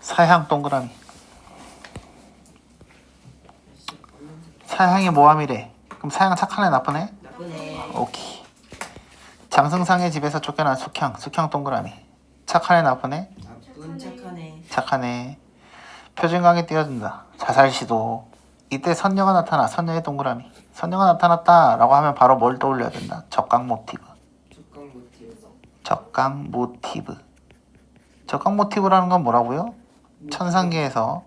사향 동그라미. 사향이 모함이래. 그럼 사향 착하네 나쁘네? 나쁘네. 오케이. 장승상의 집에서 쫓겨난 숙향. 숙향 동그라미. 착하네 나쁘네? 나쁜 착하네. 착하네. 표준강에 띄워준다. 자살시도. 이때 선녀가 나타나. 선녀의 동그라미. 선녀가 나타났다 라고 하면 바로 뭘 떠올려야 된다. 적강 모티브. 적강 모티브. 적강 모티브. 적강 모티브라는 건 뭐라고요? 천상계에서,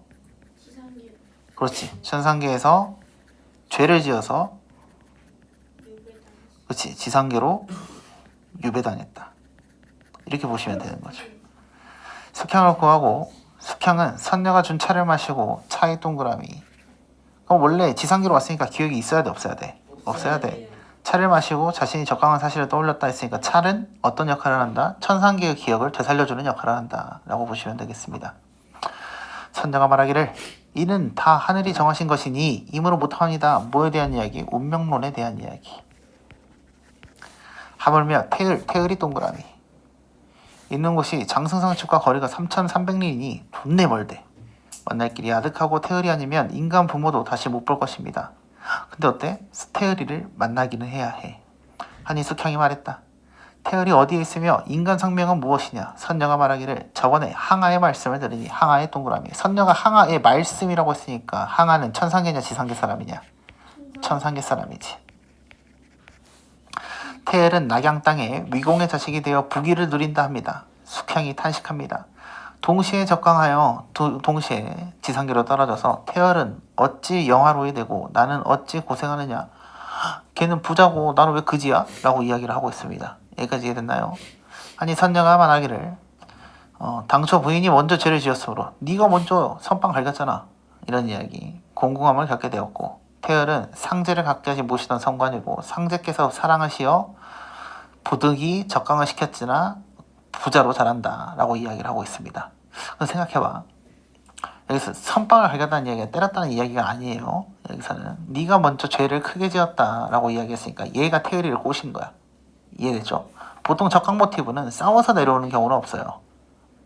시상계 그렇지, 천상계에서 죄를 지어서, 유배당 그렇지, 지상계로 유배당했다. 이렇게 보시면 되는 거죠. 숙향을 구하고, 숙향은 선녀가 준 차를 마시고 차의 동그라미. 그럼 원래 지상계로 왔으니까 기억이 있어야 돼, 없어야 돼? 없어야 돼. 차를 마시고 자신이 적강한 사실을 떠올렸다 했으니까 차는 어떤 역할을 한다? 천상계의 기억을 되살려주는 역할을 한다 라고 보시면 되겠습니다. 선녀가 말하기를 이는 다 하늘이 정하신 것이니 임으로 못하옵니다. 뭐에 대한 이야기? 운명론에 대한 이야기. 하물며 태을이 동그라미. 있는 곳이 장승상측과 거리가 3,300리니 존내 멀대. 만날 길이 아득하고 태을이 아니면 인간 부모도 다시 못 볼 것입니다. 근데 어때? 태을이를 만나기는 해야 해. 하니 숙향이 말했다. 태을이 어디에 있으며 인간 성명은 무엇이냐? 선녀가 말하기를 저번에 항아의 말씀을 들으니 항아의 동그라미. 선녀가 항아의 말씀이라고 했으니까 항아는 천상계냐 지상계 사람이냐? 천상계 사람이지. 태을은 낙양 땅에 위공의 자식이 되어 부귀를 누린다 합니다. 숙향이 탄식합니다. 동시에 적강하여 동시에 지상계로 떨어져서 태을은 어찌 영화로이 되고 나는 어찌 고생하느냐? 걔는 부자고 나는 왜 그지야? 라고 이야기를 하고 있습니다. 여기까지 이해됐나요? 아니 선녀가 말하기를 당초 부인이 먼저 죄를 지었으므로 네가 먼저 선빵 갈겼잖아. 이런 이야기. 공공함을 겪게 되었고 태을은 상제를 각자지 모시던 성관이고 상제께서 사랑하시어 부득이 적강을 시켰으나 부자로 자란다 라고 이야기를 하고 있습니다. 그럼 생각해봐. 여기서 선빵을 갈겼다는 이야기가 때렸다는 이야기가 아니에요. 여기서는 네가 먼저 죄를 크게 지었다 라고 이야기했으니까 얘가 태을이를 꼬신 거야. 이해됐죠? 보통 적강 모티브는 싸워서 내려오는 경우는 없어요.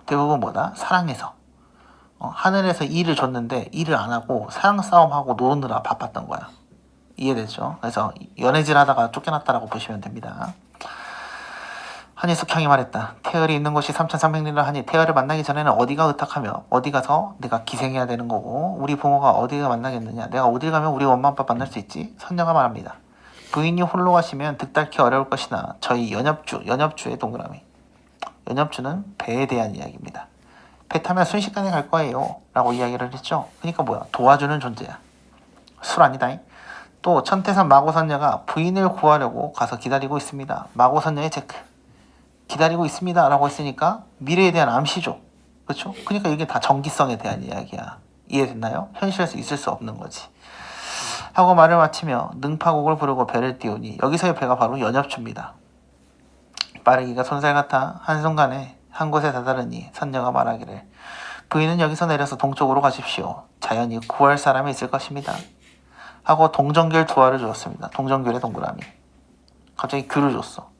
대부분 뭐다? 사랑해서. 하늘에서 일을 줬는데 일을 안 하고 사랑 싸움하고 노느라 바빴던 거야. 이해됐죠? 그래서 연애질 하다가 쫓겨났다라고 보시면 됩니다. 하니 숙향이 말했다. 태을이 있는 곳이 3,300리라 하니 태을을 만나기 전에는 어디가 의탁하며 어디 가서 내가 기생해야 되는 거고 우리 부모가 어디가 만나겠느냐. 내가 어딜 가면 우리 엄마 아빠 만날 수 있지? 선녀가 말합니다. 부인이 홀로 가시면 득달키 어려울 것이나 저희 연협주의 동그라미. 연협주는 배에 대한 이야기입니다. 배 타면 순식간에 갈 거예요 라고 이야기를 했죠. 그러니까 뭐야? 도와주는 존재야. 술 아니다잉. 또 천태산 마고선녀가 부인을 구하려고 가서 기다리고 있습니다. 마고선녀의 체크. 기다리고 있습니다 라고 했으니까 미래에 대한 암시죠. 그렇죠? 그러니까 이게 다 정기성에 대한 이야기야. 이해됐나요? 현실에서 있을 수 없는 거지. 하고 말을 마치며 능파곡을 부르고 배를 띄우니 여기서의 배가 바로 연협주입니다. 빠르기가 손살 같아 한순간에 한 곳에 다다르니 선녀가 말하기를 부인은 여기서 내려서 동쪽으로 가십시오. 자연히 구할 사람이 있을 것입니다. 하고 동정귤 두 알을 주었습니다. 동정귤의 동그라미. 갑자기 귤을 줬어.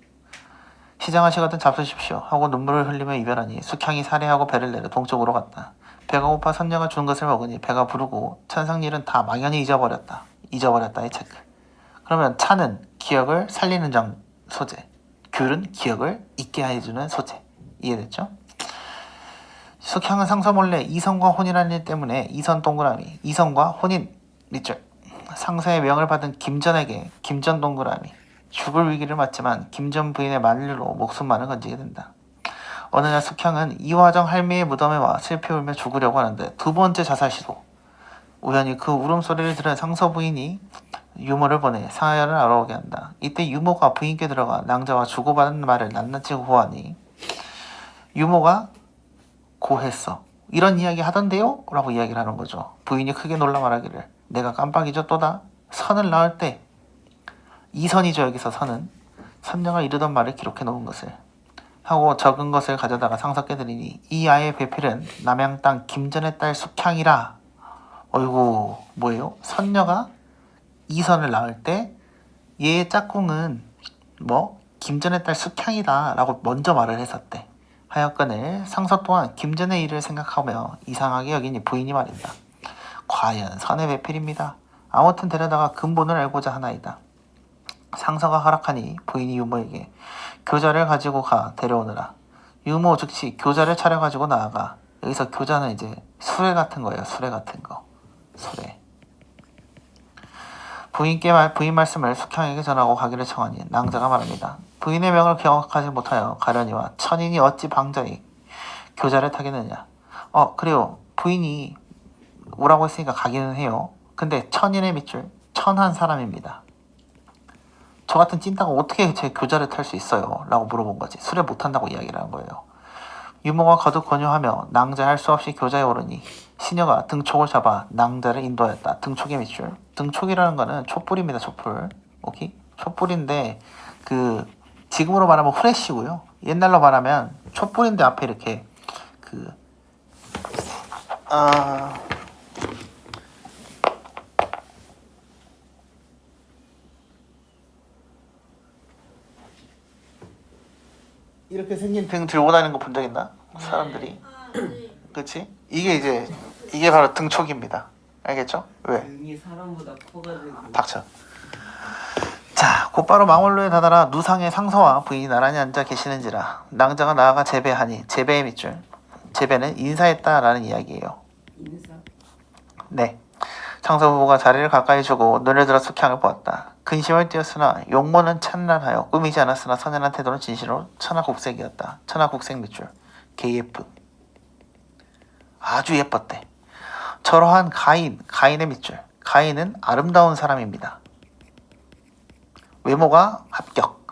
시장하시거든 잡수십시오. 하고 눈물을 흘리며 이별하니 숙향이 살해하고 배를 내려 동쪽으로 갔다. 배가 고파 선녀가 준 것을 먹으니 배가 부르고 천상일은 다 막연히 잊어버렸다. 잊어버렸다의 체크. 그러면 차는 기억을 살리는 소재, 귤은 기억을 잊게 해주는 소재. 이해됐죠? 숙향은 상서 몰래 이성과 혼이라는 일 때문에 이선 동그라미, 이성과 혼인 밑줄. 상서의 명을 받은 김전에게 김전 동그라미. 죽을 위기를 맞지만 김전 부인의 만류로 목숨만을 건지게 된다. 어느 날 숙향은 이화정 할매의 무덤에 와 슬피 울며 죽으려고 하는데 두 번째 자살 시도. 우연히 그 울음소리를 들은 상서 부인이 유모를 보내 상하야를 알아오게 한다. 이때 유모가 부인께 들어가 낭자와 주고받은 말을 낱낱이 고하니 유모가 고했어. 이런 이야기 하던데요? 라고 이야기를 하는 거죠. 부인이 크게 놀라 말하기를 내가 깜빡이죠 또다. 선을 낳을 때 이선이죠. 여기서 선은 선녀가 이르던 말을 기록해 놓은 것을 하고 적은 것을 가져다가 상석께 드리니 이 아이의 배필은 남양 땅 김전의 딸 숙향이라. 어이구 뭐예요? 선녀가 이선을 낳을 때 얘의 짝꿍은 뭐 김전의 딸 숙향이다 라고 먼저 말을 했었대. 하였거늘 상서 또한 김전의 일을 생각하며 이상하게 여기니 부인이 말한다. 과연 선의 배필입니다. 아무튼 데려다가 근본을 알고자 하나이다. 상서가 허락하니 부인이 유모에게 교자를 가지고 가 데려오느라. 유모 즉시 교자를 차려가지고 나아가. 여기서 교자는 이제 수레 같은 거예요. 수레 같은 거. 수레. 부인 말씀을 숙향에게 전하고 가기를 청하니 낭자가 말합니다. 부인의 명을 기억하지 못하여 가려니와 천인이 어찌 방자히 교자를 타겠느냐. 그래요. 부인이 오라고 했으니까 가기는 해요. 근데 천인의 밑줄 천한 사람입니다. 저 같은 찐따가 어떻게 제 교자를 탈 수 있어요? 라고 물어본 거지. 수레 못 탄다고 이야기를 한 거예요. 유모가 거듭 권유하며 낭자 할 수 없이 교자에 오르니 시녀가 등촉을 잡아 낭자를 인도하였다. 등촉의 밑줄. 등촉이라는 거는 촛불입니다. 촛불. 오케이? 촛불인데 지금으로 말하면 후레쉬고요. 옛날로 말하면 촛불인데 앞에 이렇게 이렇게 생긴 등 들고 다니는 거 본 적 있나? 사람들이. 아, 네. 그치? 이게 바로 등촉입니다. 알겠죠? 왜? 등이 사람보다 커가지고. 닥쳐. 자, 곧바로 망원로에 다다라 누상의 상서와 부인이 나란히 앉아 계시는지라 낭자가 나아가 제배하니 제배의 밑줄. 제배는 인사했다라는 이야기예요. 인사. 네. 상서 부부가 자리를 가까이 주고 눈을 들어 숙향을 보았다. 근심을 띄었으나 용모는 찬란하여 꾸미지 않았으나 선연한 태도는 진실로 천하국색이었다. 천하국색 밑줄. KF. 아주 예뻤대. 저러한 가인의 밑줄. 가인은 아름다운 사람입니다. 외모가 합격.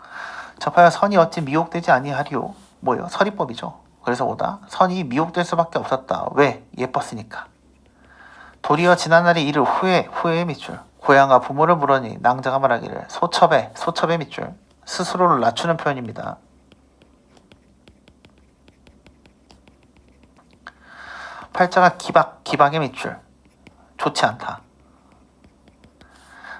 접하여 선이 어찌 미혹되지 아니하리요. 뭐요? 서리법이죠. 그래서 보다 선이 미혹될 수밖에 없었다. 왜? 예뻤으니까. 도리어 지난날의 일을 후회의 밑줄. 고향과 부모를 물으니 낭자가 말하기를 소첩의 밑줄. 스스로를 낮추는 표현입니다. 팔자가 기박의 밑줄. 좋지 않다.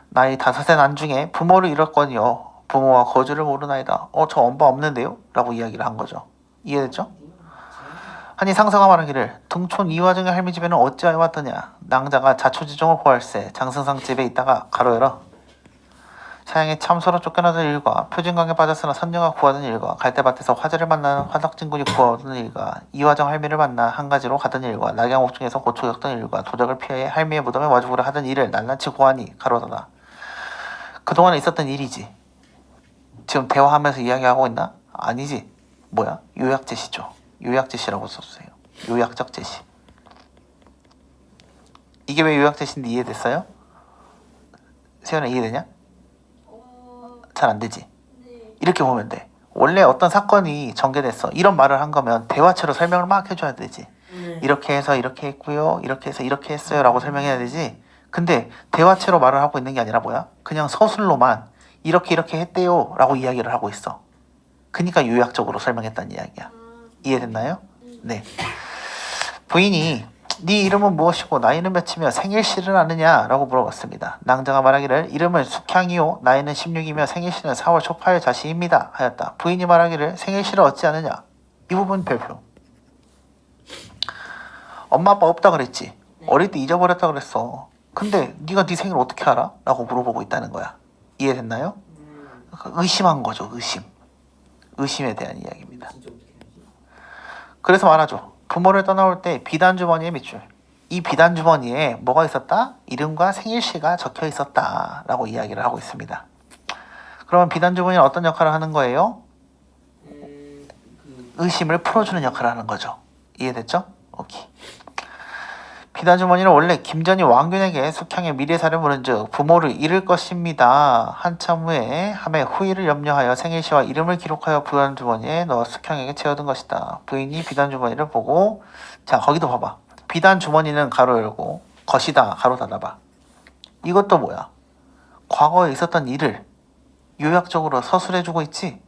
나이 5의 난중에 부모를 잃었거니요. 부모와 거주를 모르나이다. 저 엄마 없는데요? 라고 이야기를 한 거죠. 이해됐죠? 하니 상서가 말하기를 등촌 이화정의 할미 집에는 어찌하여 왔더냐. 낭자가 자초지종을 고할세 장승상 집에 있다가 가로 열어. 사양이 참소로 쫓겨나던 일과 표진강에 빠졌으나 선녀가 구하던 일과 갈대밭에서 화재를 만나는 화덕진군이 구하던 일과 이화정 할미를 만나 한 가지로 가던 일과 낙양옥중에서 고초 겪던 일과 도적을 피해 할미의 무덤에 마주보려 하던 일을 낱낱이 고하니 가로닫아. 그동안에 있었던 일이지. 지금 대화하면서 이야기하고 있나? 아니지. 뭐야? 요약제시죠. 요약제시라고 써주세요. 요약적 제시. 이게 왜 요약제시인지 이해됐어요? 세연아 이해되냐? 잘 안 되지. 네. 이렇게 보면 돼. 원래 어떤 사건이 전개됐어. 이런 말을 한 거면 대화체로 설명을 막 해줘야 되지. 이렇게 해서 이렇게 했고요. 이렇게 해서 이렇게 했어요. 라고 설명해야 되지. 근데 대화체로 말을 하고 있는 게 아니라 뭐야? 그냥 서술로만 이렇게 했대요. 라고 이야기를 하고 있어. 그러니까 요약적으로 설명했다는 이야기야. 이해됐나요? 네. 부인이 네 이름은 무엇이고 나이는 몇이며 생일시를 아느냐? 라고 물어봤습니다. 낭자가 말하기를 이름은 숙향이요 나이는 16이며 생일시는 4월 초파일 자시입니다 하였다. 부인이 말하기를 생일시를 얻지 않느냐? 이 부분 별표. 엄마 아빠 없다 그랬지? 네. 어릴 때 잊어버렸다 그랬어. 근데 네가 네 생일 어떻게 알아? 라고 물어보고 있다는 거야. 이해됐나요? 의심한 거죠. 의심에 대한 이야기입니다. 진짜 어떻게 하지? 그래서 말하죠. 부모를 떠나올 때 비단주머니의 밑줄. 이 비단주머니에 뭐가 있었다? 이름과 생일시가 적혀 있었다 라고 이야기를 하고 있습니다. 그러면 비단주머니는 어떤 역할을 하는 거예요? 의심을 풀어주는 역할을 하는 거죠. 이해됐죠? 오케이. 비단주머니는 원래 김전이 왕균에게 숙향의 미래사를 물은즉 부모를 잃을 것입니다. 한참 후에 함의 후일을 염려하여 생일시와 이름을 기록하여 비단주머니에 넣어 숙향에게 채워둔 것이다. 부인이 비단주머니를 보고 자 거기도 봐봐. 비단주머니는 가로 열고 것이다 가로 닫아봐. 이것도 뭐야? 과거에 있었던 일을 요약적으로 서술해주고 있지?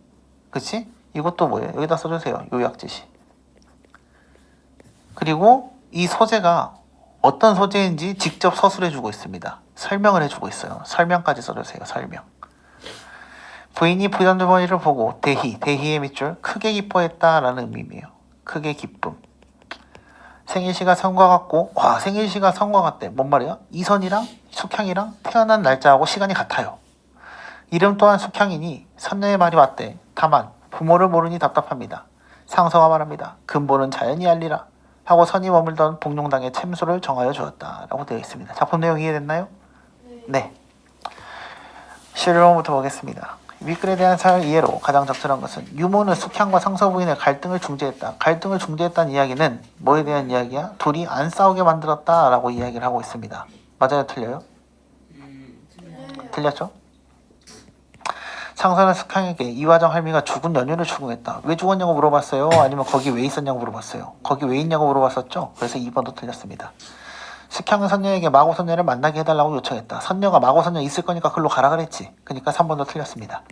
그치? 이것도 뭐예요? 여기다 써주세요. 요약지시. 그리고 이 소재가 어떤 소재인지 직접 서술해주고 있습니다. 설명을 해주고 있어요. 설명까지 써주세요. 설명. 부인이 비단주머니를 보고 대희의 밑줄 크게 기뻐했다라는 의미예요. 크게 기쁨. 생일시가 성과 같고, 와, 생일시가 성과 같대. 뭔 말이야? 이선이랑 숙향이랑 태어난 날짜하고 시간이 같아요. 이름 또한 숙향이니 선녀의 말이 맞대. 다만 부모를 모르니 답답합니다. 상서가 말합니다. 근본은 자연이 알리라 하고 선이 머물던 복룡당의 챔소를 정하여 주었다 라고 되어 있습니다. 작품 내용 이해됐나요? 네. 실론부터 보겠습니다. 윗글에 대한 사용 이해로 가장 적절한 것은 유모는 숙향과 상서 부인의 갈등을 중재했다. 갈등을 중재했다는 이야기는 뭐에 대한 이야기야? 둘이 안 싸우게 만들었다 라고 이야기를 하고 있습니다. 맞아요? 틀려요? 틀렸죠? 상서는 숙향에게 이화정 할미가 죽은 연유를 추궁했다. 왜 죽었냐고 물어봤어요? 아니면 거기 왜 있었냐고 물어봤어요? 거기 왜 있냐고 물어봤었죠? 그래서 2번도 틀렸습니다. 숙향은 선녀에게 마고 선녀를 만나게 해달라고 요청했다. 선녀가 마고 선녀 있을 거니까 글로 가라 그랬지. 그러니까 3번도 틀렸습니다.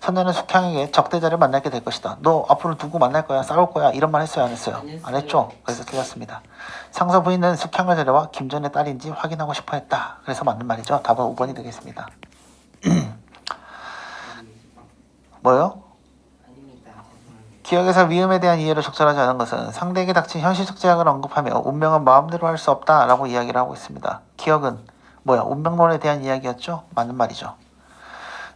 선녀는 숙향에게 적대자를 만나게 될 것이다. 너 앞으로 누구 만날 거야? 싸울 거야? 이런 말 했어요? 안 했어요? 안 했죠? 그래서 틀렸습니다. 상서 부인은 숙향을 데려와 김전의 딸인지 확인하고 싶어 했다. 그래서 맞는 말이죠. 답은 5번이 되겠습니다. 뭐요? 아닙니다. 죄송합니다. 기억에서 위험에 대한 이해로 적절하지 않은 것은 상대에게 닥친 현실적 제약을 언급하며 운명은 마음대로 할 수 없다라고 이야기를 하고 있습니다. 기억은 뭐야? 운명론에 대한 이야기였죠? 맞는 말이죠.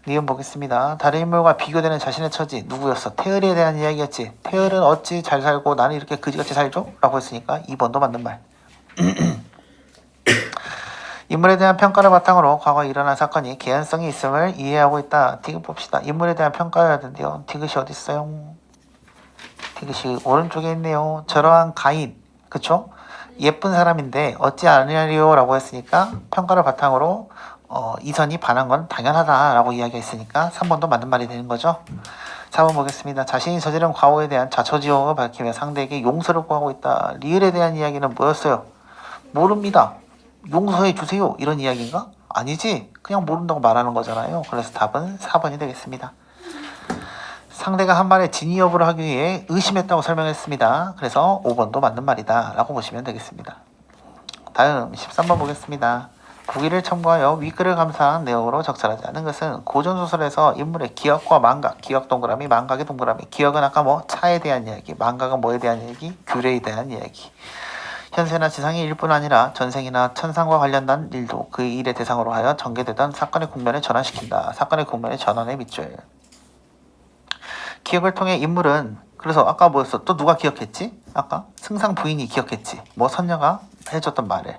니은 보겠습니다. 다른 인물과 비교되는 자신의 처지 누구였어? 태을에 대한 이야기였지. 태을은 어찌 잘 살고 나는 이렇게 그지같이 살죠? 라고 했으니까 2번도 맞는 말. 인물에 대한 평가를 바탕으로 과거에 일어난 사건이 개연성이 있음을 이해하고 있다. 디귿 봅시다. 인물에 대한 평가해야 되는데요. 디귿이 어디 있어요? 디귿이 오른쪽에 있네요. 저러한 가인, 그쵸? 예쁜 사람인데 어찌 아니하리요 라고 했으니까 평가를 바탕으로 이선이 반한 건 당연하다라고 이야기했으니까 3번도 맞는 말이 되는 거죠. 4번 보겠습니다. 자신이 저지른 과오에 대한 자초지종을 밝히며 상대에게 용서를 구하고 있다. 리을에 대한 이야기는 뭐였어요? 모릅니다. 용서해 주세요. 이런 이야기인가? 아니지. 그냥 모른다고 말하는 거잖아요. 그래서 답은 4번이 되겠습니다. 상대가 한 말에 진위 여부를 하기 위해 의심했다고 설명했습니다. 그래서 5번도 맞는 말이다 라고 보시면 되겠습니다. 다음 13번 보겠습니다. 부기를 첨부하여 윗글을 감사한 내용으로 적절하지 않은 것은 고전소설에서 인물의 기억과 망각, 기억 동그라미, 망각의 동그라미. 기억은 아까 뭐 차에 대한 이야기, 망각은 뭐에 대한 이야기, 규례에 대한 이야기. 현세나 지상의 일뿐 아니라 전생이나 천상과 관련된 일도 그 일의 대상으로 하여 전개되던 사건의 국면을 전환시킨다. 사건의 국면의 전환의 밑줄. 기억을 통해 인물은 그래서 아까 뭐였어? 또 누가 기억했지? 아까 승상 부인이 기억했지. 뭐 선녀가 해줬던 말을.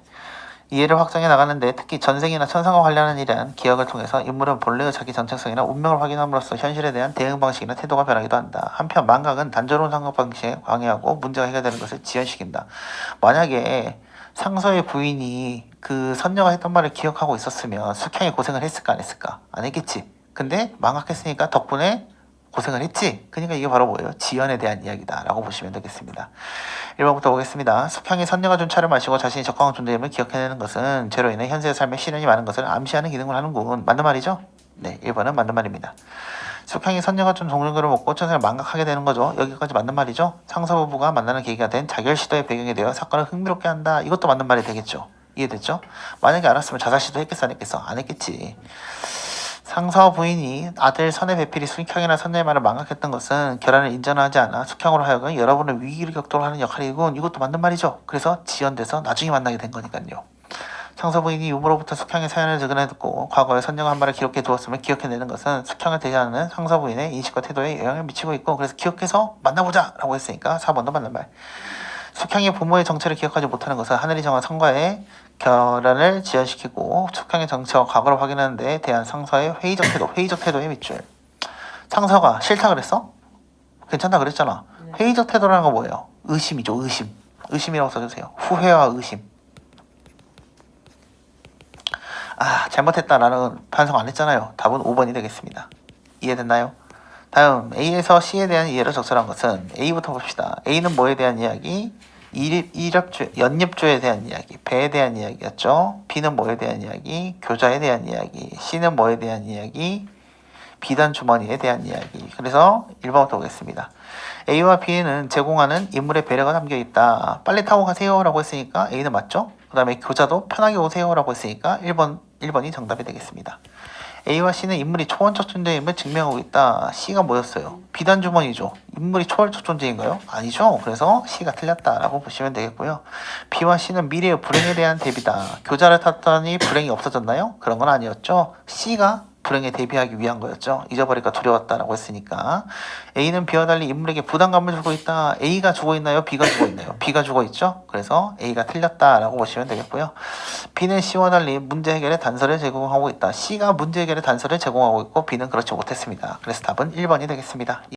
이해를 확장해 나가는데 특히 전생이나 천상과 관련한 일은 기억을 통해서 인물은 본래의 자기 정체성이나 운명을 확인함으로써 현실에 대한 대응 방식이나 태도가 변하기도 한다. 한편 망각은 단조로운 생각 방식에 방해하고 문제가 해결되는 것을 지연시킨다. 만약에 상서의 부인이 그 선녀가 했던 말을 기억하고 있었으면 숙향이 고생을 했을까 안 했을까? 안 했겠지. 근데 망각했으니까 덕분에 고생을 했지. 그러니까 이게 바로 뭐예요? 지연에 대한 이야기다 라고 보시면 되겠습니다. 1번부터 보겠습니다. 숙향이 선녀가 준 차를 마시고 자신이 적강한 존재임을 기억해내는 것은 죄로 인해 현세의 삶에 시련이 많은 것을 암시하는 기능을 하는군. 맞는 말이죠? 네, 1번은 맞는 말입니다. 숙향이 선녀가 준 종류를 먹고 천생을 망각하게 되는 거죠. 여기까지 맞는 말이죠. 상서 부부가 만나는 계기가 된 자결 시도의 배경이 되어 사건을 흥미롭게 한다. 이것도 맞는 말이 되겠죠. 이해됐죠? 만약에 알았으면 자살 시도 했겠어 안 했겠어? 안 했겠지. 상서 부인이 아들 선의 배필이 숙향이나 선녀의 말을 망각했던 것은 결혼을 인정하지 않아 숙향으로 하여금 여러분을 위기를 격도록 하는 역할이군. 이것도 맞는 말이죠. 그래서 지연돼서 나중에 만나게 된 거니까요. 상서 부인이 유모로부터 숙향의 사연을 적은해 듣고 과거에 선녀가 한 말을 기록해 두었음을 기억해내는 것은 숙향을 대하는 상서 부인의 인식과 태도에 영향을 미치고 있고 그래서 기억해서 만나보자 라고 했으니까 4번도 맞는 말. 숙향이 부모의 정체를 기억하지 못하는 것은 하늘이 정한 성과의 결연을 지연시키고 숙향의 정체와 과거를 확인하는 데 대한 상서의 회의적 태도의 밑줄. 상서가 싫다 그랬어? 괜찮다 그랬잖아. 회의적 태도라는 건 뭐예요? 의심이죠. 의심이라고 써주세요. 후회와 의심. 아, 잘못했다라는 반성 안 했잖아요. 답은 5번이 되겠습니다. 이해됐나요? 다음 A에서 C에 대한 이해로 적절한 것은 A부터 봅시다. A는 뭐에 대한 이야기? 연립조에 대한 이야기, 배에 대한 이야기였죠. B는 뭐에 대한 이야기? 교자에 대한 이야기. C는 뭐에 대한 이야기? 비단 주머니에 대한 이야기. 그래서 1번부터 보겠습니다. A와 B에는 제공하는 인물의 배려가 담겨 있다. 빨리 타고 가세요 라고 했으니까 A는 맞죠? 그 다음에 교자도 편하게 오세요 라고 했으니까 1번이 정답이 되겠습니다. A와 C는 인물이 초원적 존재임을 증명하고 있다. C가 뭐였어요? 비단 주머니죠. 인물이 초월적 존재인가요? 아니죠. 그래서 C가 틀렸다라고 보시면 되겠고요. B와 C는 미래의 불행에 대한 대비다. 교자를 탔더니 불행이 없어졌나요? 그런 건 아니었죠. C가 불행에 대비하기 위한 거였죠. 잊어버릴까 두려웠다라고 했으니까. A는 B와 달리 인물에게 부담감을 주고 있다. A가 주고 있나요? B가 주고 있나요? B가 주고 있죠. 그래서 A가 틀렸다라고 보시면 되겠고요. B는 C와 달리 문제 해결의 단서를 제공하고 있다. C가 문제 해결의 단서를 제공하고 있고 B는 그렇지 못했습니다. 그래서 답은 1번이 되겠습니다.